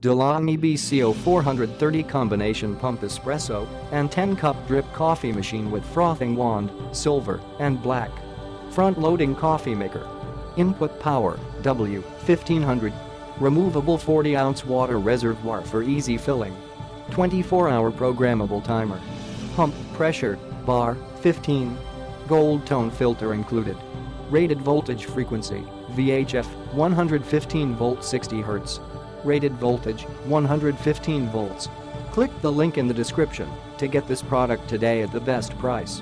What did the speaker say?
DeLonghi BCO430 combination pump espresso and 10-cup drip coffee machine with frothing wand, silver and black. Front-loading coffee maker. Input power, W, 1500. Removable 40-ounce water reservoir for easy filling. 24-hour programmable timer. Pump pressure, bar, 15. Gold tone filter included. Rated voltage frequency, VHF, 115 volt 60 Hz. Rated voltage, 115 volts. Click the link in the description to get this product today at the best price.